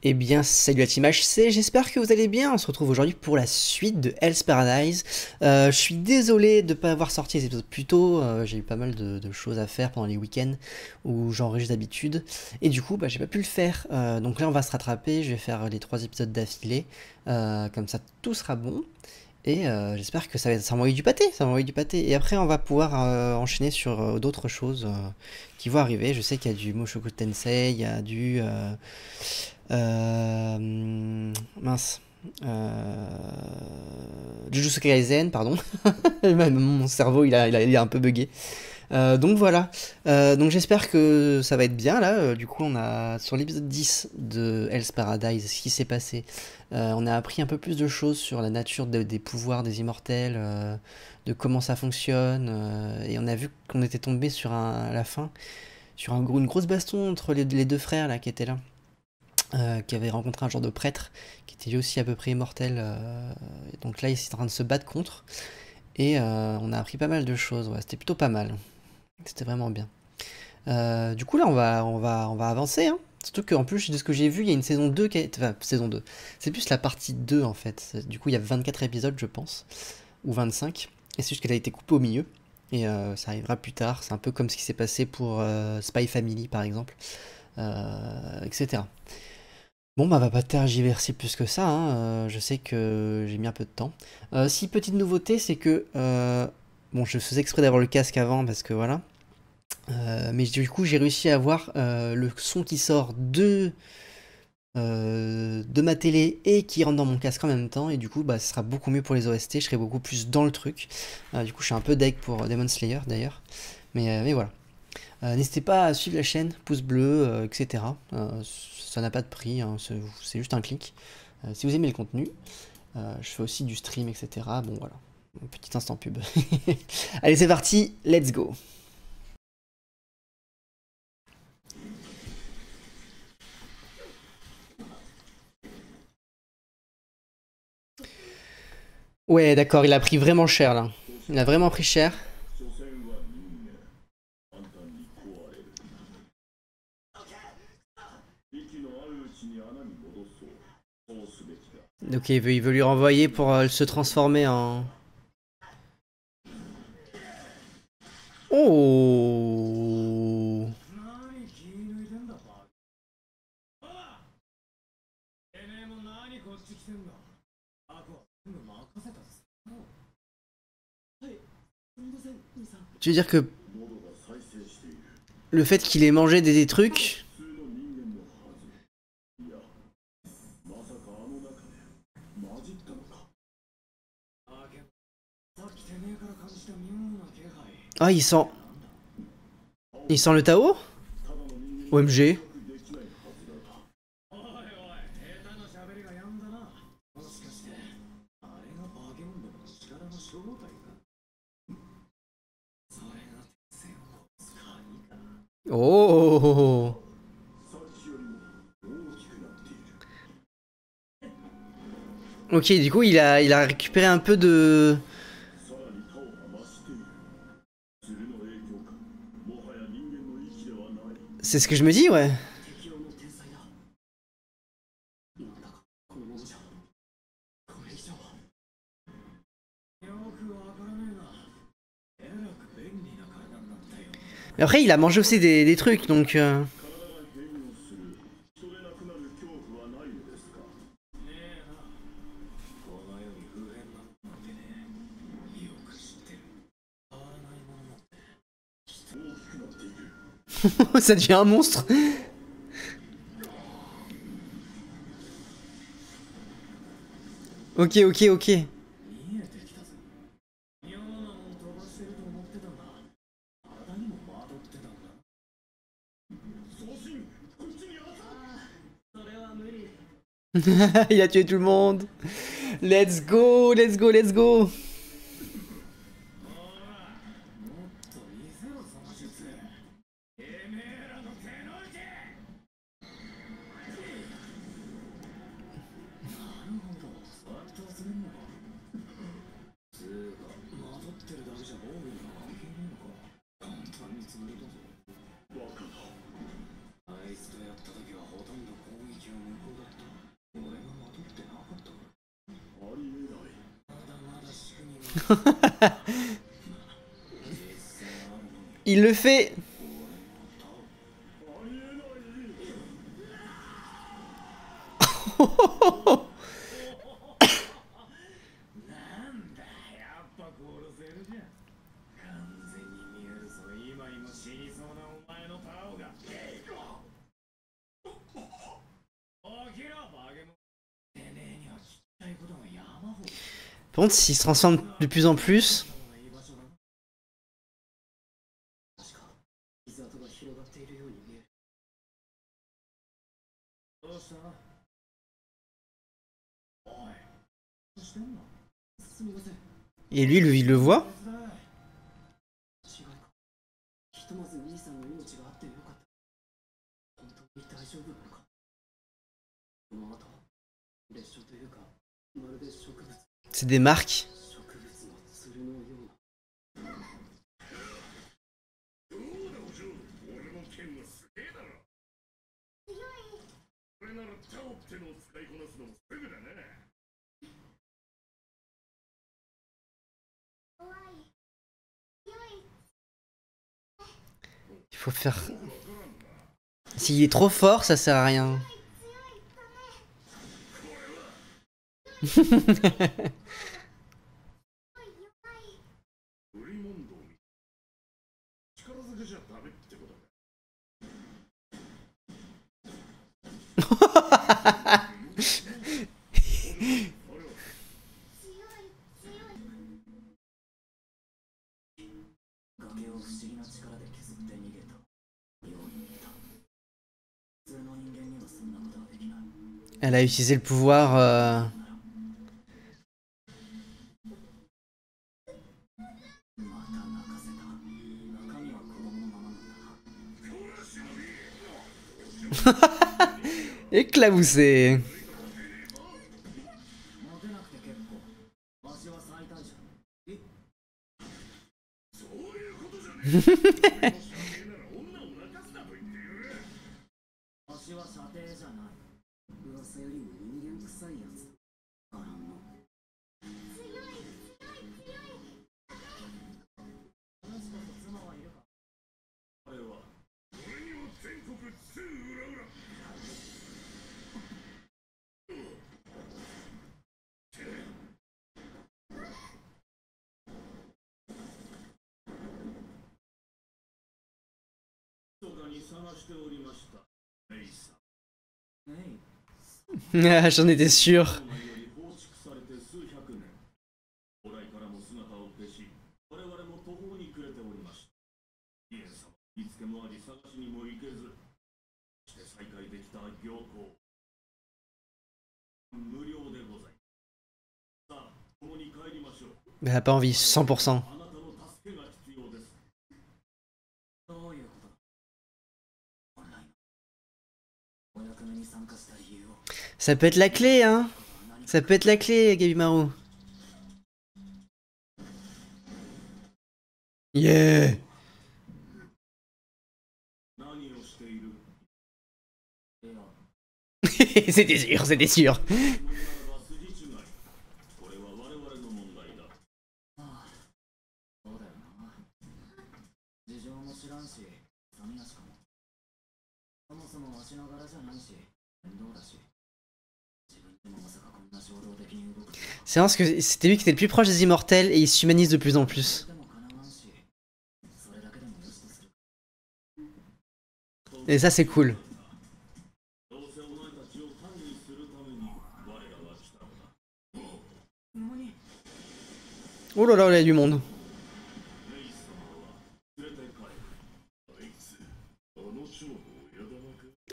Eh bien, salut la team HC, j'espère que vous allez bien. On se retrouve aujourd'hui pour la suite de Hell's Paradise. Je suis désolé de ne pas avoir sorti les épisodes plus tôt. J'ai eu pas mal de choses à faire pendant les week-ends où j'enregistre d'habitude. Et du coup, j'ai pas pu le faire. Donc là, on va se rattraper. Je vais faire les 3 épisodes d'affilée. Comme ça, tout sera bon. Et j'espère que ça va envoyer du pâté, ça va envoyer du pâté. Et après, on va pouvoir enchaîner sur d'autres choses qui vont arriver. Je sais qu'il y a du Mushoku Tensei, il y a du... mince. Jujutsu Kaisen, pardon. Mon cerveau, il a un peu bugué. Donc voilà. Donc j'espère que ça va être bien là. Du coup, on a sur l'épisode 10 de Hell's Paradise, ce qui s'est passé. On a appris un peu plus de choses sur la nature des pouvoirs des immortels, de comment ça fonctionne. Et on a vu qu'on était tombé sur à la fin sur une grosse baston entre les deux frères là qui étaient là. Qui avait rencontré un genre de prêtre qui était lui aussi à peu près immortel. Et donc là, ils étaient en train de se battre contre. Et on a appris pas mal de choses. Ouais, c'était plutôt pas mal. C'était vraiment bien. Du coup, là, on va avancer. Hein. Surtout qu'en plus, de ce que j'ai vu, il y a une saison 2 qui est... Enfin, saison 2. C'est plus la partie 2 en fait. Du coup, il y a 24 épisodes, je pense. Ou 25. Et c'est juste qu'elle a été coupée au milieu. Et ça arrivera plus tard. C'est un peu comme ce qui s'est passé pour Spy Family, par exemple. Etc. Bon, va pas tergiverser plus que ça, hein. Je sais que j'ai mis un peu de temps. Si, petite nouveauté, c'est que... bon, je faisais exprès d'avoir le casque avant, parce que voilà. Mais du coup, j'ai réussi à avoir le son qui sort de ma télé et qui rentre dans mon casque en même temps. Et du coup, ce sera beaucoup mieux pour les OST, je serai beaucoup plus dans le truc. Du coup, je suis un peu deg pour Demon Slayer, d'ailleurs. Mais voilà. N'hésitez pas à suivre la chaîne, pouce bleu, etc. Ça n'a pas de prix, hein, c'est juste un clic. Si vous aimez le contenu, je fais aussi du stream, etc. Bon voilà, un petit instant pub. Allez, c'est parti, let's go. Ouais, d'accord, il a pris vraiment cher là. Il a vraiment pris cher. Ok, il veut lui renvoyer pour se transformer en... Oh. Tu veux dire que le fait qu'il ait mangé des trucs... Ah, il sent... Il sent le Tao? OMG. Oh. Ok, du coup, il a récupéré un peu de... C'est ce que je me dis, ouais. Mais après, il a mangé aussi des trucs, donc... Ça devient un monstre. Ok, ok, ok. Il a tué tout le monde. Let's go, let's go, let's go. Il le fait. Par contre, s'il se transforme de plus en plus... Et lui, il le voit. C'est des marques. Il faut faire... S'il est trop fort, ça sert à rien. Elle a utilisé le pouvoir... Éclaboussé. Ah, j'en étais sûr. Mais elle a pas envie, 100%. Ça peut être la clé, hein. Ça peut être la clé, Gabimaru. Yeah. C'était sûr, c'était sûr. C'est parce que c'était lui qui était le plus proche des immortels et il s'humanise de plus en plus. Et ça c'est cool. Oh là là, il y a du monde.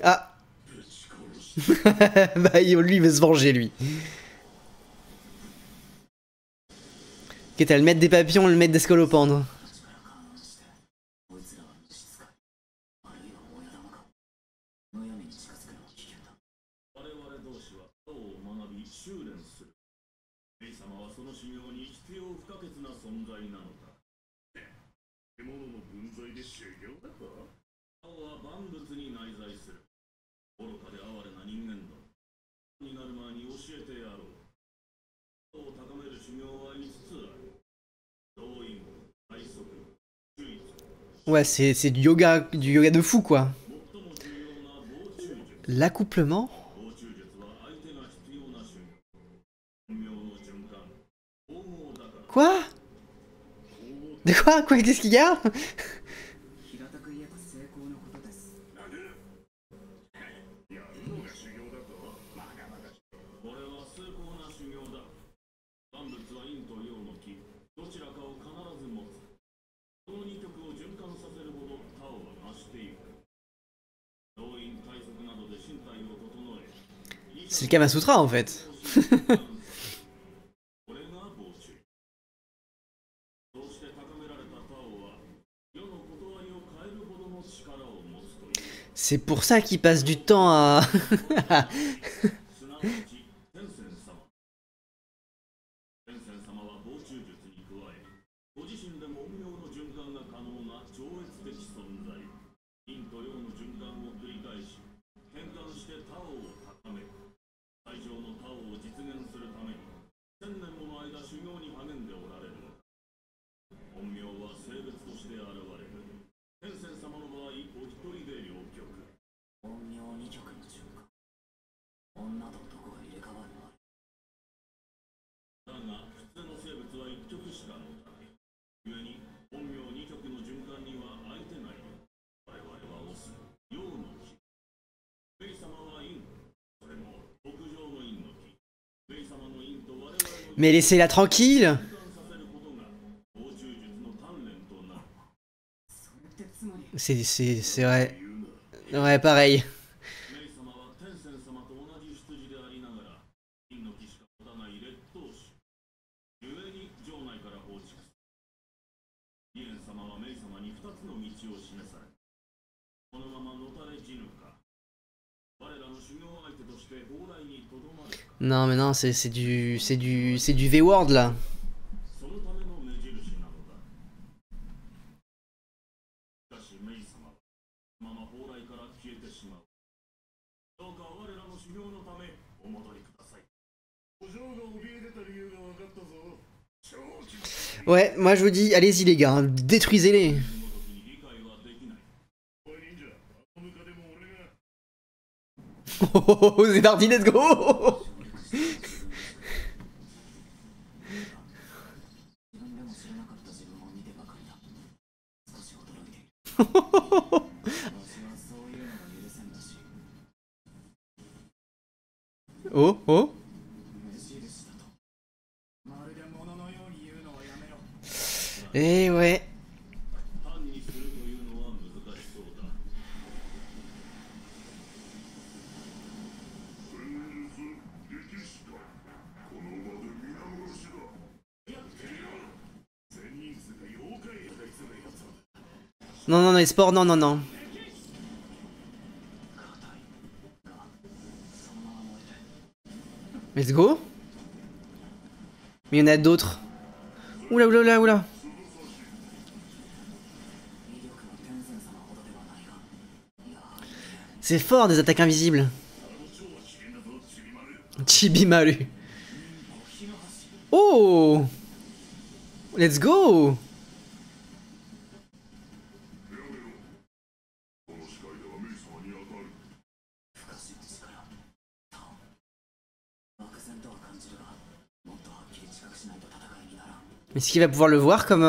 Ah. Bah lui il veut se venger lui. Ok, t'as le maître des papillons, le maître des scolopendres. Ouais, c'est du yoga de fou quoi. L'accouplement? Quoi? De quoi? Quoi? Qu'est-ce qu'il y a? C'est le Kama Sutra en fait. C'est pour ça qu'il passe du temps à... Mais laissez-la tranquille. C'est vrai. Ouais, pareil. Non, mais non, c'est du V-Word là. Ouais, moi je vous dis, allez-y les gars, hein, détruisez-les. Oh, c'est parti, let's go. Oh, oh. Eh ouais. Non, non, non, les sports, non, non, non. Let's go. Mais il y en a d'autres. Oula, oula, oula, oula. C'est fort des attaques invisibles. Chibimaru. Oh. Let's go. Est-ce qu'il va pouvoir le voir comme...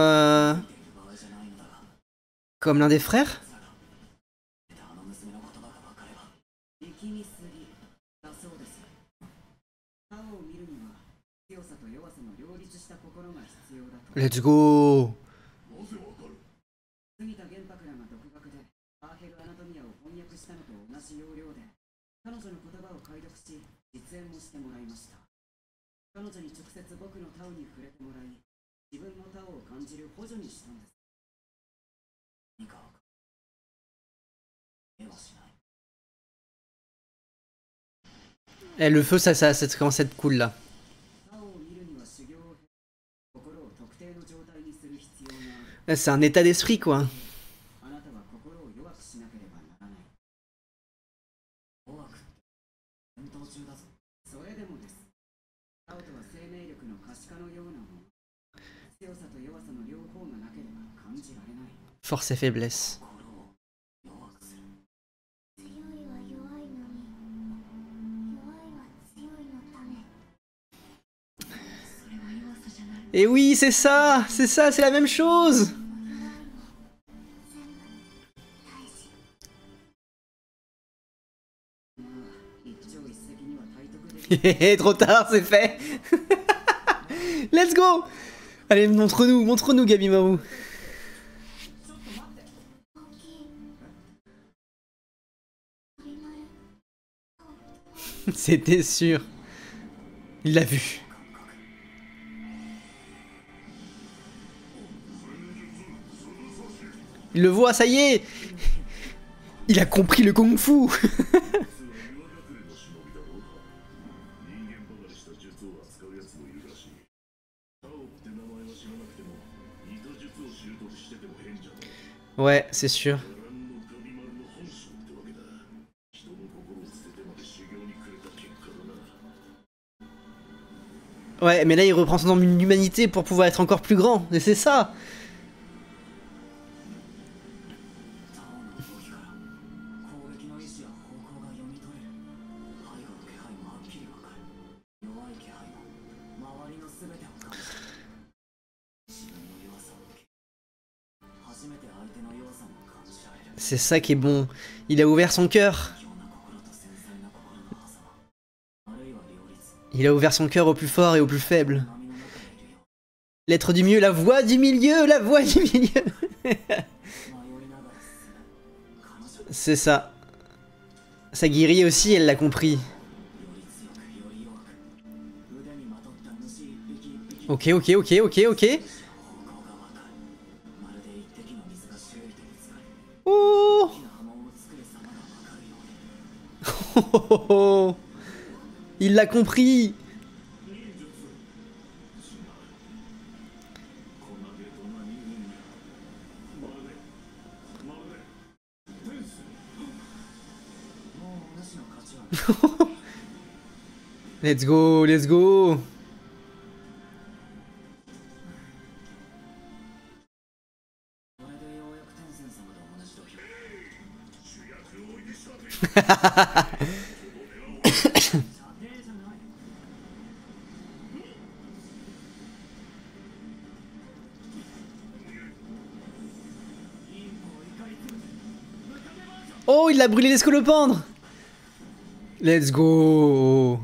comme l'un des frères? Let's go. Eh, le feu, ça commence à être cool là. C'est un état d'esprit quoi. Force et faiblesse. Et oui, c'est ça, c'est la même chose. Trop tard, c'est fait. Let's go. Allez, montre-nous, Gabimaru. C'était sûr. Il l'a vu. Il le voit, ça y est. Il a compris le kung-fu. Ouais, c'est sûr. Ouais, mais là il reprend son humanité pour pouvoir être encore plus grand. Et c'est ça. C'est ça qui est bon. Il a ouvert son cœur. Il a ouvert son cœur au plus fort et au plus faible. L'être du milieu, la voix du milieu, la voix du milieu. C'est ça. Sagiri aussi, elle l'a compris. Ok. Oh. Il l'a compris. Let's go. Oh, il a brûlé les scolopendres. Let's go.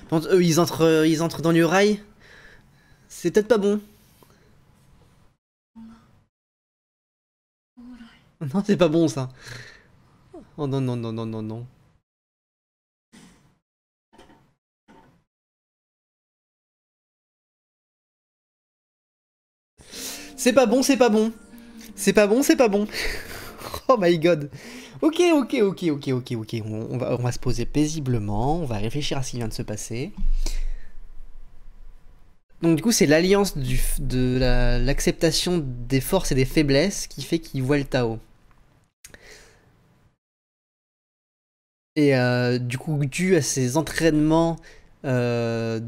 Quand eux, ils entrent dans l'Urail. C'est peut-être pas bon. Non, c'est pas bon ça. Oh non. C'est pas bon. Oh my god. Ok. On va se poser paisiblement, on va réfléchir à ce qui vient de se passer. Donc du coup, c'est l'alliance de l'acceptation des forces et des faiblesses qui fait qu'il voit le Tao. Et du coup, dû à ses entraînements on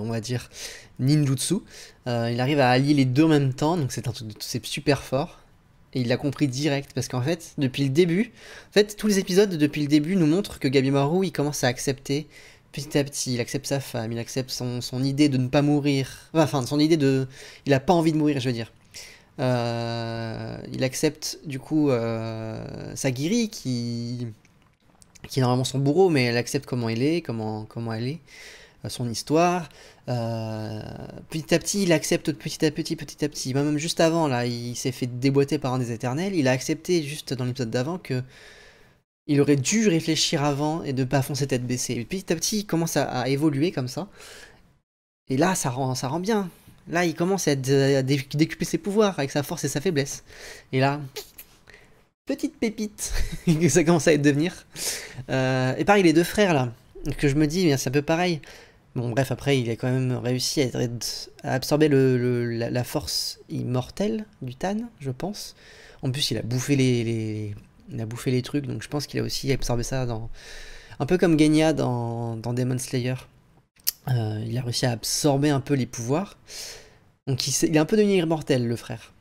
va dire, ninjutsu, il arrive à allier les deux en même temps, donc c'est super fort. Et il l'a compris direct, parce qu'en fait, depuis le début, tous les épisodes depuis le début nous montrent que Gabimaru, il commence à accepter petit à petit, il accepte sa femme, il accepte son idée de ne pas mourir, enfin, son idée de... Il a pas envie de mourir, je veux dire. Il accepte, du coup, Sagiri, qui est normalement son bourreau, mais elle accepte comment elle est, comment elle est, son histoire. Petit à petit, il accepte petit à petit. Même juste avant, là, il s'est fait déboîter par un des éternels. Il a accepté, juste dans l'épisode d'avant, que il aurait dû réfléchir avant et ne pas foncer tête baissée. Et petit à petit, il commence à évoluer comme ça. Et là, ça rend bien. Là, il commence à décupler ses pouvoirs avec sa force et sa faiblesse. Et là, petite pépite que ça commence à devenir. Et pareil, les deux frères là, que je me dis, c'est un peu pareil. Bon, bref, après, il a quand même réussi à absorber la force immortelle du Tan, je pense. En plus, il a bouffé les trucs, donc je pense qu'il a aussi absorbé ça un peu comme Genya dans Demon Slayer. Il a réussi à absorber un peu les pouvoirs. Donc il est un peu devenu immortel, le frère.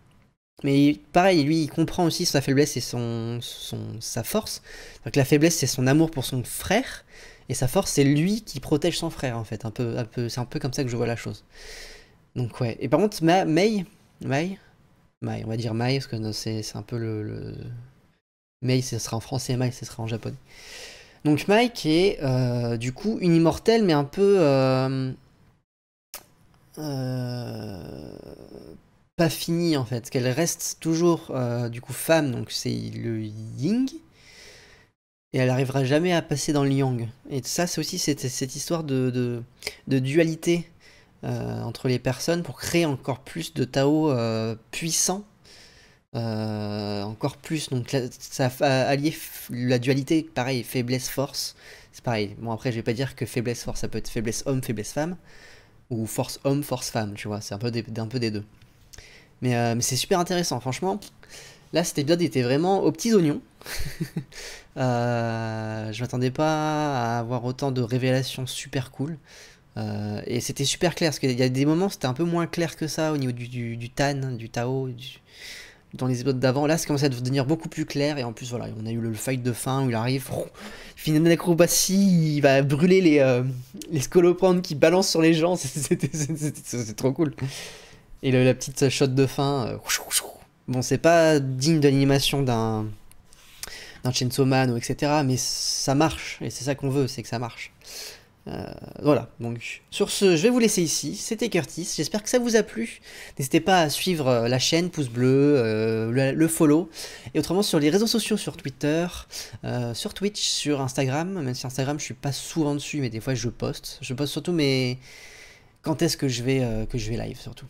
Mais pareil, lui, il comprend aussi sa faiblesse et sa force. Donc la faiblesse, c'est son amour pour son frère. Et sa force, c'est lui qui protège son frère, en fait. C'est un peu comme ça que je vois la chose. Donc ouais. Et par contre, Mai, on va dire Mai, parce que c'est un peu Mei, ce sera en français, Mai, ce sera en japonais. Donc Mai qui est du coup une immortelle, mais un peu euh, pas finie en fait. Qu'elle reste toujours du coup femme, donc c'est le Ying. Et elle arrivera jamais à passer dans le Yang. Et ça, c'est aussi cette histoire de dualité entre les personnes pour créer encore plus de Tao puissants. Encore plus, donc ça a allié la dualité, pareil, faiblesse-force. C'est pareil. Bon, après, je vais pas dire que faiblesse-force, ça peut être faiblesse homme, faiblesse femme, ou force homme, force femme, tu vois, c'est un peu des deux. Mais c'est super intéressant, franchement. Là, cet épisode était vraiment aux petits oignons. Je m'attendais pas à avoir autant de révélations super cool. Et c'était super clair, parce qu'il y a des moments, c'était un peu moins clair que ça au niveau du Tan, du Tao, dans les épisodes d'avant. Là, ça commençait à devenir beaucoup plus clair. Et en plus, voilà, on a eu le fight de fin où il arrive, il finit une acrobatie, il va brûler les scolopendres qui balancent sur les gens. C'est trop cool. Et la petite shot de fin. Bon, c'est pas digne de l'animation d'un Chainsaw Man, ou etc. Mais ça marche. Et c'est ça qu'on veut, c'est que ça marche. Voilà, donc sur ce, je vais vous laisser ici. C'était Curtis, j'espère que ça vous a plu. N'hésitez pas à suivre la chaîne, pouce bleu, le follow. Et autrement sur les réseaux sociaux, sur Twitter, sur Twitch, sur Instagram. Même si Instagram, je suis pas souvent dessus, mais des fois je poste. Je poste surtout, mais quand est-ce que je vais live surtout.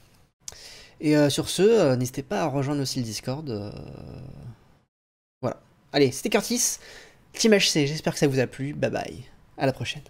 Et sur ce, n'hésitez pas à rejoindre aussi le Discord. Voilà. Allez, c'était Curtis, Team HC, j'espère que ça vous a plu. Bye bye, à la prochaine.